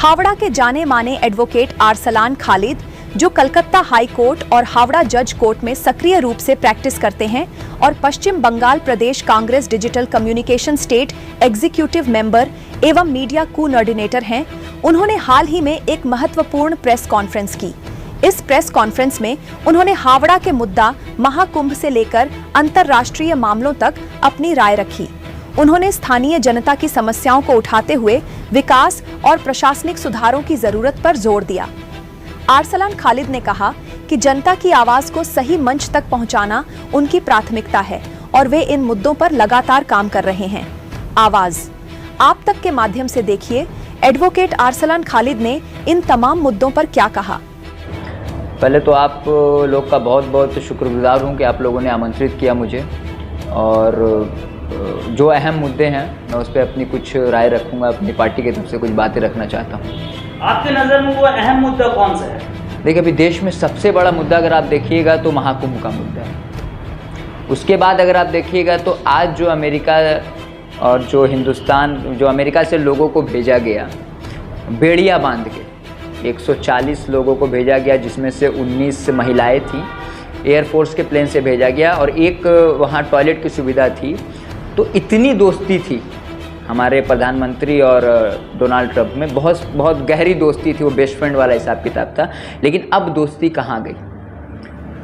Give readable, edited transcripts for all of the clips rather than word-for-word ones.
हावड़ा के जाने माने एडवोकेट अरसलान खालिद, जो कलकत्ता हाई कोर्ट और हावड़ा जज कोर्ट में सक्रिय रूप से प्रैक्टिस करते हैं और Paschim Bengal Pradesh Congress digital communication state executive member एवं मीडिया कोऑर्डिनेटर हैं, उन्होंने हाल ही में एक महत्वपूर्ण प्रेस कॉन्फ्रेंस की। इस प्रेस कॉन्फ्रेंस में उन्होंने हावड़ा के मुद्दा महाकुंभ से लेकर अंतर्राष्ट्रीय मामलों तक अपनी राय रखी। उन्होंने स्थानीय जनता की समस्याओं को उठाते हुए विकास और प्रशासनिक सुधारों की जरूरत पर जोर दिया। अरसलान खालिद ने कहा कि जनता की आवाज को सही मंच तक पहुंचाना उनकी प्राथमिकता है और वे इन मुद्दों पर लगातार काम कर रहे हैं। आवाज आप तक के माध्यम से देखिए एडवोकेट अरसलान खालिद ने इन तमाम मुद्दों पर क्या कहा। पहले तो आप लोग का बहुत बहुत शुक्रगुजार हूँ कि आप लोगों ने आमंत्रित किया मुझे, और जो अहम मुद्दे हैं मैं उस पर अपनी कुछ राय रखूँगा, अपनी पार्टी की तरफ से कुछ बातें रखना चाहता हूँ। आपके नज़र में वो अहम मुद्दा कौन सा है? देखिए, अभी देश में सबसे बड़ा मुद्दा अगर आप देखिएगा तो महाकुंभ का मुद्दा है। उसके बाद अगर आप देखिएगा तो आज जो अमेरिका और जो हिंदुस्तान, जो अमेरिका से लोगों को भेजा गया बेड़िया बांध के, 140 लोगों को भेजा गया, जिसमें से 19 महिलाएं थी, एयरफोर्स के प्लेन से भेजा गया, और एक वहाँ टॉयलेट की सुविधा थी। तो इतनी दोस्ती थी हमारे प्रधानमंत्री और डोनाल्ड ट्रंप में, बहुत गहरी दोस्ती थी, वो बेस्ट फ्रेंड वाला हिसाब किताब था। लेकिन अब दोस्ती कहाँ गई?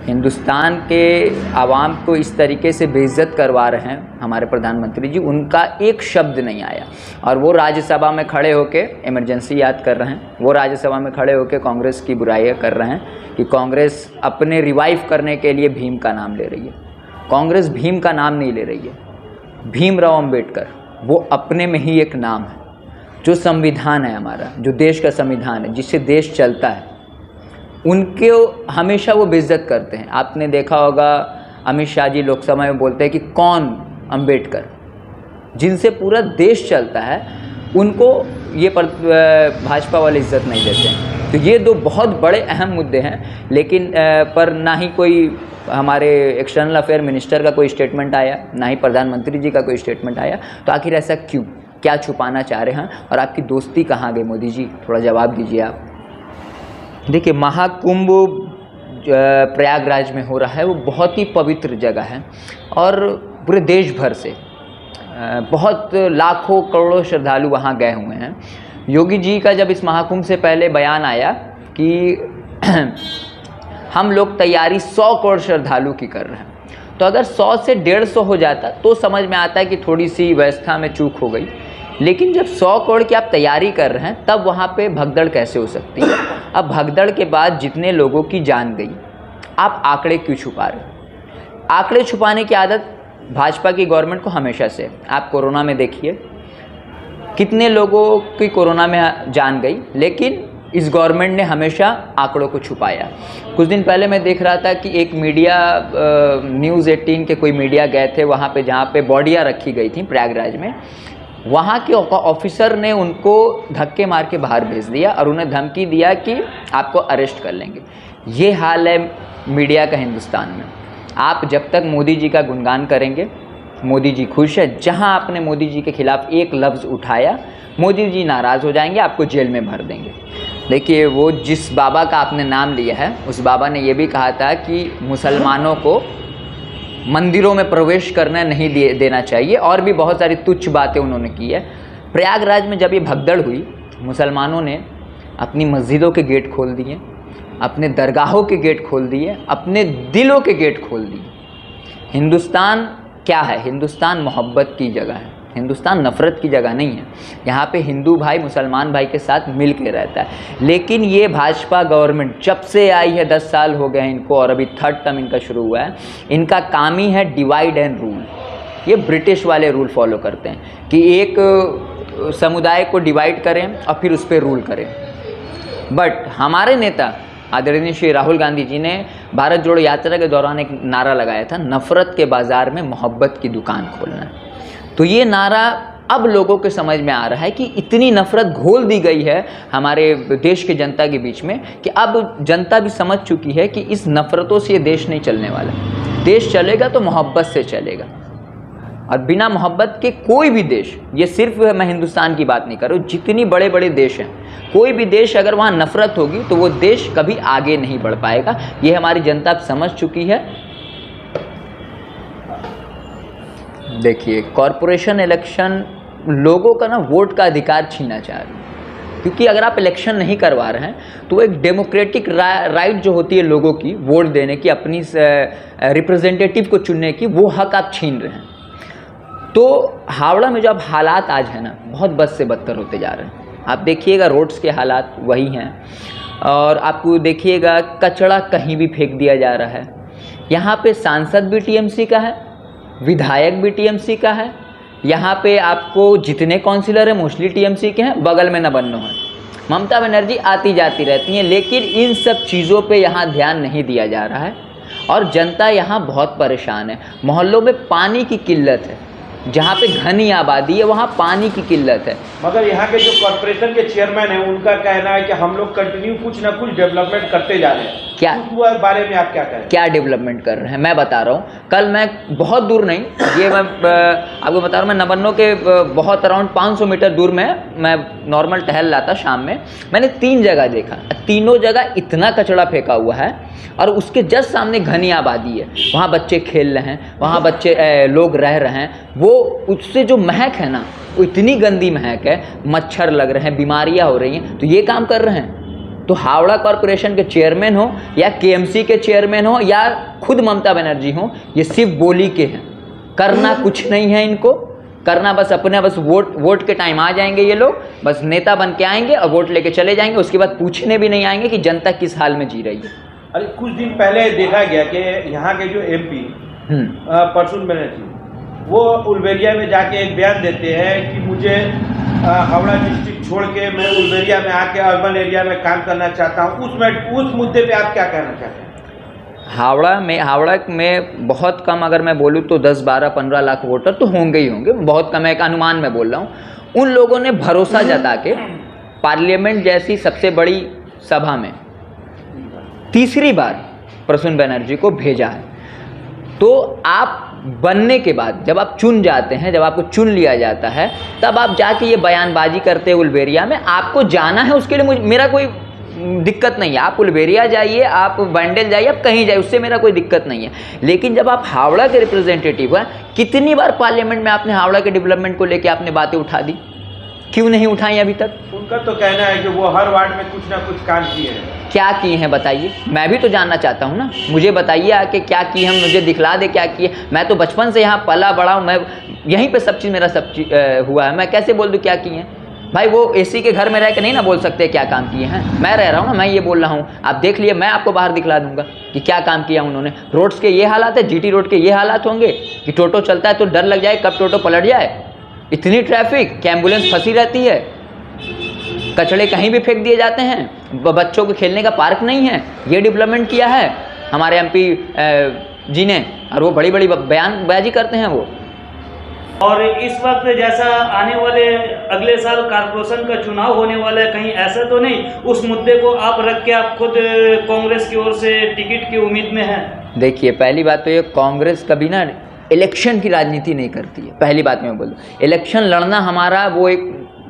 हिंदुस्तान के आवाम को इस तरीके से बेइज्जत करवा रहे हैं हमारे प्रधानमंत्री जी, उनका एक शब्द नहीं आया। और वो राज्यसभा में खड़े होके इमरजेंसी याद कर रहे हैं, वो राज्यसभा में खड़े होके कांग्रेस की बुराइयां कर रहे हैं कि कांग्रेस अपने रिवाइव करने के लिए भीम का नाम ले रही है। कांग्रेस भीम का नाम नहीं ले रही है। भीमराव अंबेडकर वो अपने में ही एक नाम है। जो संविधान है हमारा, जो देश का संविधान है, जिससे देश चलता है, उनके हमेशा वो बेइज्जत करते हैं। आपने देखा होगा अमित शाह जी लोकसभा में बोलते हैं कि कौन अंबेडकर, जिनसे पूरा देश चलता है, उनको ये भाजपा वाले इज्जत नहीं देते हैं। तो ये दो बहुत बड़े अहम मुद्दे हैं, लेकिन पर ना ही कोई हमारे एक्सटर्नल अफेयर मिनिस्टर का कोई स्टेटमेंट आया, ना ही प्रधानमंत्री जी का कोई स्टेटमेंट आया। तो आखिर ऐसा क्यों? क्या छुपाना चाह रहे हैं? और आपकी दोस्ती कहाँ गई मोदी जी? थोड़ा जवाब दीजिए आप। देखिए, महाकुंभ प्रयागराज में हो रहा है, वो बहुत ही पवित्र जगह है और पूरे देश भर से बहुत लाखों करोड़ों श्रद्धालु वहाँ गए हुए हैं। योगी जी का जब इस महाकुंभ से पहले बयान आया कि हम लोग तैयारी 100 करोड़ श्रद्धालु की कर रहे हैं, तो अगर 100 से 150 हो जाता तो समझ में आता है कि थोड़ी सी व्यवस्था में चूक हो गई। लेकिन जब 100 करोड़ की आप तैयारी कर रहे हैं, तब वहाँ पे भगदड़ कैसे हो सकती है? अब भगदड़ के बाद जितने लोगों की जान गई, आप आंकड़े क्यों छुपा रहे हैं? आंकड़े छुपाने की आदत भाजपा की गवर्नमेंट को हमेशा से। आप कोरोना में देखिए कितने लोगों की कोरोना में जान गई, लेकिन इस गवर्नमेंट ने हमेशा आंकड़ों को छुपाया। कुछ दिन पहले मैं देख रहा था कि एक मीडिया, न्यूज़ 18 के कोई मीडिया गए थे वहाँ पे, जहाँ पे बॉडियाँ रखी गई थी प्रयागराज में। वहाँ के ऑफिसर ने उनको धक्के मार के बाहर भेज दिया और उन्हें धमकी दिया कि आपको अरेस्ट कर लेंगे। ये हाल है मीडिया का हिंदुस्तान में। आप जब तक मोदी जी का गुणगान करेंगे, मोदी जी खुश है। जहाँ आपने मोदी जी के खिलाफ एक लफ्ज़ उठाया, मोदी जी नाराज़ हो जाएंगे, आपको जेल में भर देंगे। देखिए, वो जिस बाबा का आपने नाम लिया है, उस बाबा ने ये भी कहा था कि मुसलमानों को मंदिरों में प्रवेश करने नहीं देना चाहिए, और भी बहुत सारी तुच्छ बातें उन्होंने की है। प्रयागराज में जब ये भगदड़ हुई, मुसलमानों ने अपनी मस्जिदों के गेट खोल दिए, अपने दरगाहों के गेट खोल दिए, अपने दिलों के गेट खोल दिए। हिंदुस्तान क्या है? हिंदुस्तान मोहब्बत की जगह है, हिंदुस्तान नफ़रत की जगह नहीं है। यहाँ पे हिंदू भाई मुसलमान भाई के साथ मिल के रहता है। लेकिन ये भाजपा गवर्नमेंट जब से आई है, 10 साल हो गए हैं इनको, और अभी 3rd टर्म इनका शुरू हुआ है। इनका काम ही है डिवाइड एंड रूल। ये ब्रिटिश वाले रूल फॉलो करते हैं कि एक समुदाय को डिवाइड करें और फिर उस पर रूल करें। बट हमारे नेता आदरणीय श्री राहुल गांधी जी ने भारत जोड़ो यात्रा के दौरान एक नारा लगाया था, नफ़रत के बाज़ार में मोहब्बत की दुकान खोलना। तो ये नारा अब लोगों के समझ में आ रहा है कि इतनी नफ़रत घोल दी गई है हमारे देश के जनता के बीच में कि अब जनता भी समझ चुकी है कि इस नफ़रतों से ये देश नहीं चलने वाला। देश चलेगा तो मोहब्बत से चलेगा। और बिना मोहब्बत के कोई भी देश, ये सिर्फ मैं हिंदुस्तान की बात नहीं कर रहा हूँ, जितनी बड़े बड़े देश हैं, कोई भी देश अगर वहाँ नफ़रत होगी तो वो देश कभी आगे नहीं बढ़ पाएगा। ये हमारी जनता अब समझ चुकी है। देखिए, कॉरपोरेशन इलेक्शन लोगों का ना वोट का अधिकार छीना चाह रही है, क्योंकि अगर आप इलेक्शन नहीं करवा रहे हैं तो एक डेमोक्रेटिक राइट जो होती है लोगों की वोट देने की, अपनी रिप्रेजेंटेटिव को चुनने की, वो हक आप छीन रहे हैं। तो हावड़ा में जो अब हालात आज है ना, बहुत बद से बदतर होते जा रहे हैं। आप देखिएगा रोड्स के हालात वही हैं, और आपको देखिएगा कचरा कहीं भी फेंक दिया जा रहा है। यहाँ पे सांसद भी टीएमसी का है, विधायक भी टीएमसी का है, यहाँ पे आपको जितने काउंसिलर हैं मोस्टली टीएमसी के हैं, बगल में नबन्नो है। ममता बनर्जी आती जाती रहती हैं, लेकिन इन सब चीज़ों पे यहाँ ध्यान नहीं दिया जा रहा है और जनता यहाँ बहुत परेशान है। मोहल्लों में पानी की किल्लत है, जहाँ पे घनी आबादी है वहाँ पानी की किल्लत है। मगर यहाँ के जो कॉर्पोरेशन के चेयरमैन हैं उनका कहना है कि हम लोग कंटिन्यू कुछ ना कुछ डेवलपमेंट करते जा रहे हैं। क्या उस बारे में आप क्या कहें? क्या डेवलपमेंट कर रहे हैं मैं बता रहा हूँ। कल मैं बहुत दूर नहीं, ये मैं आपको बता रहा हूँ, मैं नबन्नो के बहुत अराउंड 500 मीटर दूर में मैं नॉर्मल टहल रहा था शाम में। मैंने 3 जगह देखा, तीनों जगह इतना कचरा फेंका हुआ है और उसके जस्ट सामने घनी आबादी है। वहाँ बच्चे खेल रहे हैं, वहाँ बच्चे लोग रह रहे हैं। वो उससे जो महक है ना, वो इतनी गंदी महक है, मच्छर लग रहे हैं, बीमारियाँ हो रही हैं। तो ये काम कर रहे हैं। तो हावड़ा कॉरपोरेशन के चेयरमैन हो या केएमसी के चेयरमैन हो या खुद ममता बनर्जी हो, ये सिर्फ बोली के हैं, करना कुछ नहीं है इनको। करना बस अपने बस वोट के टाइम आ जाएंगे ये लोग, बस नेता बन के आएंगे और वोट लेके चले जाएंगे। उसके बाद पूछने भी नहीं आएंगे कि जनता किस हाल में जी रही है। अरे कुछ दिन पहले देखा गया कि यहाँ के जो एमपी प्रसून बनर्जी, वो उलबेरिया में जाके एक बयान देते हैं कि मुझे हावड़ा डिस्ट्रिक्ट छोड़ के मैं उलबेरिया में आके अर्बन एरिया में काम करना चाहता हूँ। उस मुद्दे पे आप क्या कहना चाहते हैं? हावड़ा में बहुत कम, अगर मैं बोलूँ तो 10, 12, 15 लाख वोटर तो होंगे ही होंगे, बहुत कम है, एक अनुमान में बोल रहा हूँ। उन लोगों ने भरोसा जता के पार्लियामेंट जैसी सबसे बड़ी सभा में तीसरी बार प्रसून बनर्जी को भेजा है। तो आप बनने के बाद जब आप चुन जाते हैं, जब आपको चुन लिया जाता है, तब आप जाके ये बयानबाजी करते हैं उलबेरिया में। आपको जाना है, उसके लिए मेरा कोई दिक्कत नहीं है। आप उलबेरिया जाइए, आप बंडल जाइए, आप कहीं जाइए, उससे मेरा कोई दिक्कत नहीं है। लेकिन जब आप हावड़ा के रिप्रेजेंटेटिव हैं, कितनी बार पार्लियामेंट में आपने हावड़ा के डेवलपमेंट को लेकर आपने बातें उठा दी, क्यों नहीं उठाई अभी तक? उनका तो कहना है कि वो हर वार्ड में कुछ ना कुछ काम किए हैं। क्या किए हैं बताइए, मैं भी तो जानना चाहता हूँ ना। मुझे बताइए आके क्या किए हैं, मुझे दिखला दे क्या किए। मैं तो बचपन से यहाँ पला बड़ा हूँ, मैं यहीं पे सब चीज़ मेरा हुआ है। मैं कैसे बोल दूँ क्या किए हैं? भाई वो एसी के घर में रह के नहीं ना बोल सकते क्या काम किए हैं। मैं रह रहा हूँ ना, मैं ये बोल रहा हूँ, आप देख लिए, मैं आपको बाहर दिखला दूंगा कि क्या काम किया उन्होंने। रोड्स के ये हालात है, जीटी रोड के ये हालात होंगे कि टोटो चलता है तो डर लग जाए कब टोटो पलट जाए। इतनी ट्रैफिक कि एम्बुलेंस फंसी रहती है, कचड़े कहीं भी फेंक दिए जाते हैं, बच्चों के खेलने का पार्क नहीं है। ये डेवलपमेंट किया है हमारे एमपी जी ने, और वो बड़ी बड़ी बयानबाजी करते हैं वो। और इस वक्त जैसा आने वाले अगले साल कॉर्पोरेशन का चुनाव होने वाला है, कहीं ऐसा तो नहीं उस मुद्दे को आप रख के आप खुद कांग्रेस की ओर से टिकट की उम्मीद में हैं? देखिए, पहली बात तो ये, कांग्रेस कभी ना इलेक्शन की राजनीति नहीं करती है। पहली बात मैं बोलूँ, इलेक्शन लड़ना हमारा वो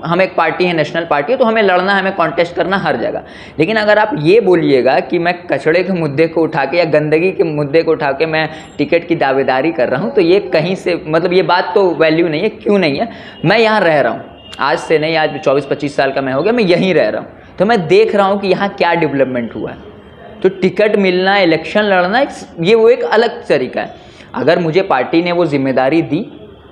हम एक पार्टी है, नेशनल पार्टी है, तो हमें लड़ना, हमें कॉन्टेस्ट करना हर जगह। लेकिन अगर आप ये बोलिएगा कि मैं कचड़े के मुद्दे को उठा के या गंदगी के मुद्दे को उठा के मैं टिकट की दावेदारी कर रहा हूँ, तो ये कहीं से मतलब ये बात तो वैल्यू नहीं है। क्यों नहीं है? मैं यहाँ रह रहा हूँ, आज से नहीं, आज 24-25 साल का मैं हो गया, मैं यहीं रह रहा हूँ, तो मैं देख रहा हूँ कि यहाँ क्या डेवलपमेंट हुआ है। तो टिकट मिलना, इलेक्शन लड़ना, ये वो एक अलग तरीका है। अगर मुझे पार्टी ने वो जिम्मेदारी दी,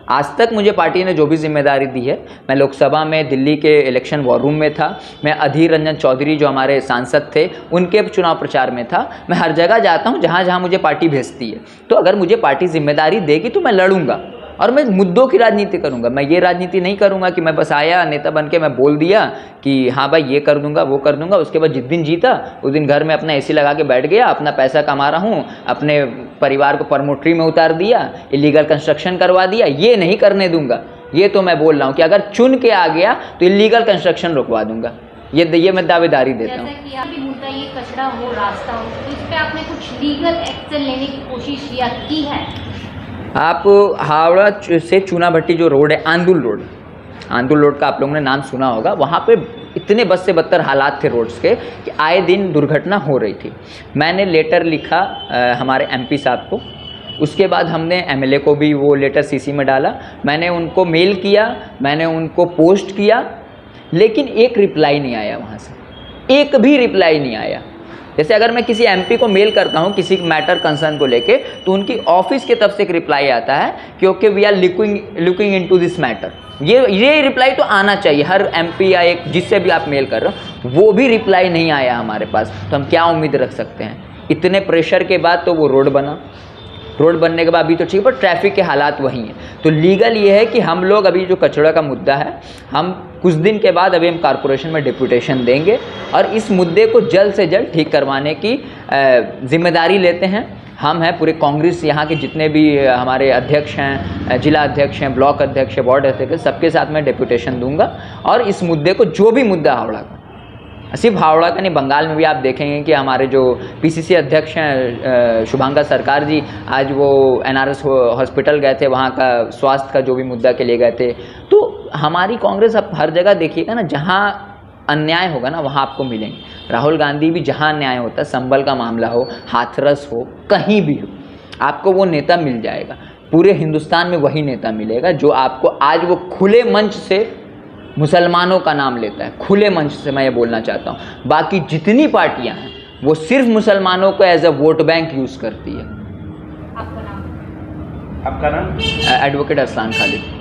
आज तक मुझे पार्टी ने जो भी जिम्मेदारी दी है, मैं लोकसभा में दिल्ली के इलेक्शन वॉर रूम में था, मैं अधीर रंजन चौधरी जो हमारे सांसद थे उनके चुनाव प्रचार में था, मैं हर जगह जाता हूं जहां जहां मुझे पार्टी भेजती है। तो अगर मुझे पार्टी जिम्मेदारी देगी तो मैं लड़ूंगा और मैं मुद्दों की राजनीति करूंगा। मैं ये राजनीति नहीं करूंगा कि मैं बस आया नेता बन के मैं बोल दिया कि हाँ भाई ये कर दूंगा वो कर दूंगा, उसके बाद जिस दिन जीता उस दिन घर में अपना एसी लगा के बैठ गया, अपना पैसा कमा रहा हूँ, अपने परिवार को प्रमोटरी में उतार दिया, इलीगल कंस्ट्रक्शन करवा दिया। ये नहीं करने दूंगा। ये तो मैं बोल रहा हूँ कि अगर चुन के आ गया तो इलीगल कंस्ट्रक्शन रुकवा दूंगा। ये मैं दावेदारी देता हूँ। जैसा कि आपकी मुद्दा ये कचरा हो, रास्ता हो, तो इस पे आपने कुछ लीगल एक्शन लेने की कोशिश की है? आप हावड़ा से चूना भट्टी जो रोड है, आंदुल रोड का आप लोगों ने नाम सुना होगा। वहाँ पे इतने बद से बदतर हालात थे रोड्स के कि आए दिन दुर्घटना हो रही थी। मैंने लेटर लिखा हमारे एमपी साहब को, उसके बाद हमने एमएलए को भी वो लेटर सीसी में डाला, मैंने उनको मेल किया, मैंने उनको पोस्ट किया, लेकिन एक रिप्लाई नहीं आया वहाँ से, एक भी रिप्लाई नहीं आया। जैसे अगर मैं किसी एमपी को मेल करता हूँ किसी मैटर कंसर्न को लेके, तो उनकी ऑफिस की तरफ से एक रिप्लाई आता है कि okay we are looking into this matter. ये रिप्लाई तो आना चाहिए हर एमपी या एक जिससे भी आप मेल कर रहे हो, वो भी रिप्लाई नहीं आया हमारे पास, तो हम क्या उम्मीद रख सकते हैं। इतने प्रेशर के बाद तो वो रोड बना, रोड बनने के बाद अभी तो ठीक है, पर ट्रैफिक के हालात वही हैं। तो लीगल ये है कि हम लोग अभी जो कचरा का मुद्दा है, हम कुछ दिन के बाद अभी हम कारपोरेशन में डिप्यूटेशन देंगे और इस मुद्दे को जल्द से जल्द ठीक करवाने की जिम्मेदारी लेते हैं। हम हैं पूरे कांग्रेस, यहाँ के जितने भी हमारे अध्यक्ष हैं, जिला अध्यक्ष हैं, ब्लॉक अध्यक्ष हैं, वार्ड अध्यक्ष, सबके साथ मैं डिप्यूटेशन दूंगा और इस मुद्दे को, जो भी मुद्दा हावड़ा का, सिर्फ हावड़ा का नहीं, बंगाल में भी आप देखेंगे कि हमारे जो पीसीसी अध्यक्ष हैं शुभांकर सरकार जी, आज वो एनआरएस हॉस्पिटल गए थे, वहाँ का स्वास्थ्य का जो भी मुद्दा के लिए गए थे। तो हमारी कांग्रेस आप हर जगह देखिएगा ना, जहाँ अन्याय होगा ना वहाँ आपको मिलेंगे। राहुल गांधी भी जहाँ अन्याय होता है, संबल का मामला हो, हाथरस हो, कहीं भी हो, आपको वो नेता मिल जाएगा। पूरे हिंदुस्तान में वही नेता मिलेगा जो आपको आज वो खुले मंच से मुसलमानों का नाम लेता है, खुले मंच से मैं ये बोलना चाहता हूँ। बाकी जितनी पार्टियां हैं वो सिर्फ मुसलमानों को as a vote bank use करती है। आपका नाम? आपका नाम? एडवोकेट अरसलान खालिद।